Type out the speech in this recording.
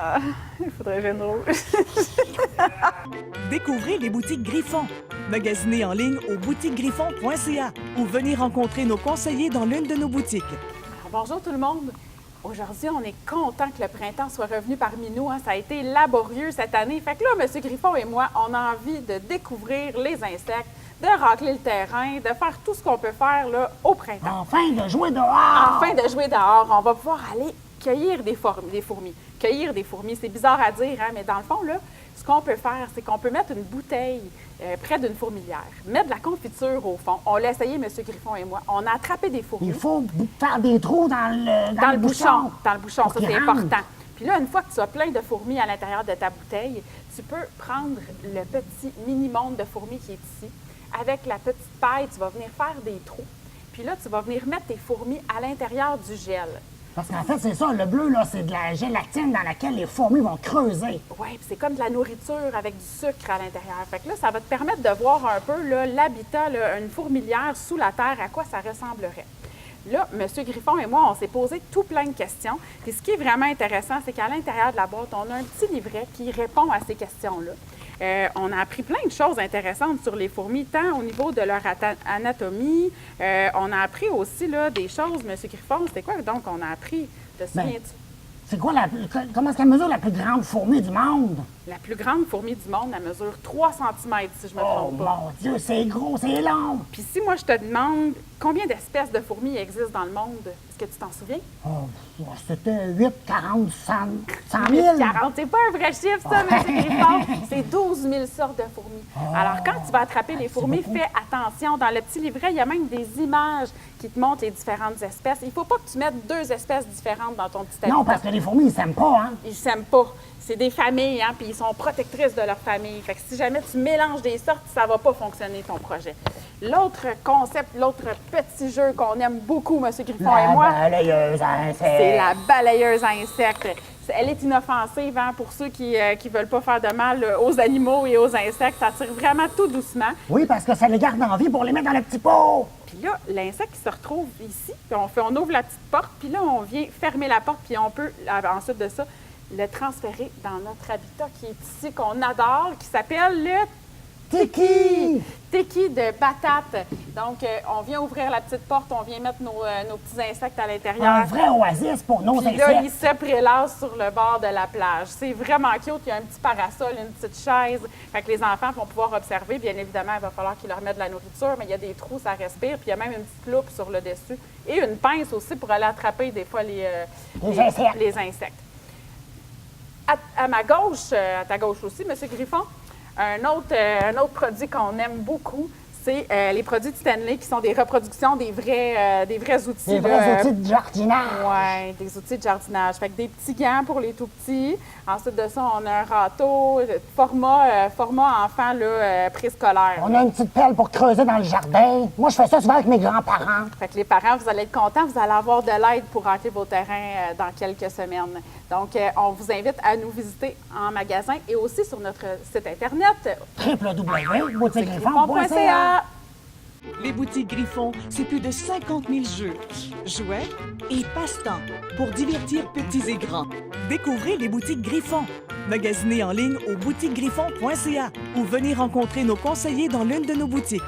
Ah, il faudrait que je vienne rouge. Découvrez les boutiques Griffon. Magasinez en ligne au boutiquegriffon.ca ou venez rencontrer nos conseillers dans l'une de nos boutiques. Alors, bonjour tout le monde. Aujourd'hui, on est content que le printemps soit revenu parmi nous. Ça a été laborieux cette année. Fait que là, M. Griffon et moi, on a envie de découvrir les insectes, de racler le terrain, de faire tout ce qu'on peut faire là, au printemps. Enfin de jouer dehors! Enfin de jouer dehors, on va pouvoir aller cueillir des fourmis. Cueillir des fourmis, c'est bizarre à dire, hein, mais dans le fond, là, ce qu'on peut faire, c'est qu'on peut mettre une bouteille près d'une fourmilière, mettre de la confiture au fond. On l'a essayé, M. Griffon et moi. On a attrapé des fourmis. Il faut faire des trous dans le bouchon. Dans le bouchon, ça qu'ils c'est rentrent. important. Puis là, une fois que tu as plein de fourmis à l'intérieur de ta bouteille, tu peux prendre le petit mini-monde de fourmis qui est ici. Avec la petite paille, tu vas venir faire des trous. Puis là, tu vas venir mettre tes fourmis à l'intérieur du gel. Parce qu'en fait, c'est ça, le bleu, là, c'est de la gélatine dans laquelle les fourmis vont creuser. Oui, puis c'est comme de la nourriture avec du sucre à l'intérieur. Fait que là, ça va te permettre de voir un peu là, l'habitat, là, une fourmilière sous la terre, à quoi ça ressemblerait. Là, M. Griffon et moi, on s'est posé tout plein de questions. Puis ce qui est vraiment intéressant, c'est qu'à l'intérieur de la boîte, on a un petit livret qui répond à ces questions-là. On a appris plein de choses intéressantes sur les fourmis, tant au niveau de leur anatomie. On a appris aussi là, des choses, M. Griffon. C'est quoi donc qu'on a appris? Te souviens-tu? C'est quoi comment est-ce qu'elle mesure la plus grande fourmi du monde? La plus grande fourmi du monde, elle mesure 3 cm, si je me Oh trompe pas. mon Dieu, c'est gros, c'est long! Puis si moi, je te demande combien d'espèces de fourmis existent dans le monde, est-ce que tu t'en souviens? Oh, c'était 8, 40, 100 000. 40, c'est pas un vrai chiffre, ça, M. Griffon. C'est 12 000 sortes de fourmis. Alors, quand tu vas attraper les fourmis, beaucoup. fais attention. Dans le petit livret, il y a même des images qui te montrent les différentes espèces. Il ne faut pas que tu mettes 2 espèces différentes dans ton petit habitat. Non, parce que les fourmis, ils s'aiment pas, hein? Ils s'aiment pas. C'est des familles, hein, puis ils sont protectrices de leur famille. Fait que si jamais tu mélanges des sortes, ça va pas fonctionner ton projet. L'autre concept, l'autre petit jeu qu'on aime beaucoup, M. Griffon et moi, balayeuse à insectes. c'est la balayeuse à insectes. Elle est inoffensive hein, pour ceux qui ne veulent pas faire de mal aux animaux et aux insectes. Ça tire vraiment tout doucement. Oui, parce que ça les garde en vie pour les mettre dans le petit pot. Puis là, l'insecte il se retrouve ici. Puis on ouvre la petite porte. Puis là, on vient fermer la porte. Puis on peut, ensuite de ça, le transférer dans notre habitat qui est ici, qu'on adore, qui s'appelle le Tiki! Tiki de patate. Donc, on vient ouvrir la petite porte, on vient mettre nos petits insectes à l'intérieur. Un vrai oasis pour nos Puis là, ils insectes. se prélassent sur le bord de la plage. C'est vraiment cute. Il y a un petit parasol, une petite chaise. Fait que les enfants vont pouvoir observer. Bien évidemment, il va falloir qu'ils leur mettent de la nourriture, mais il y a des trous, ça respire. Puis il y a même une petite loupe sur le dessus. Et une pince aussi pour aller attraper des fois les insectes. À ma gauche, à ta gauche aussi, M. Griffon, un autre produit qu'on aime beaucoup, c'est les produits de Stanley qui sont des reproductions des vrais outils. Des vrais outils de jardinage. Oui, des outils de jardinage. Fait que des petits gants pour les tout petits. Ensuite de ça, on a un râteau, format enfant là, préscolaire. On a une petite pelle pour creuser dans le jardin. Moi, je fais ça souvent avec mes grands-parents. Fait que les parents, vous allez être contents, vous allez avoir de l'aide pour racler vos terrains dans quelques semaines. Donc, on vous invite à nous visiter en magasin et aussi sur notre site Internet www.boutiquegriffon.ca. Les boutiques Griffon, c'est plus de 50 000 jeux, jouets et passe-temps pour divertir petits et grands. Découvrez les boutiques Griffon. Magasinez en ligne au boutiquegriffon.ca ou venez rencontrer nos conseillers dans l'une de nos boutiques.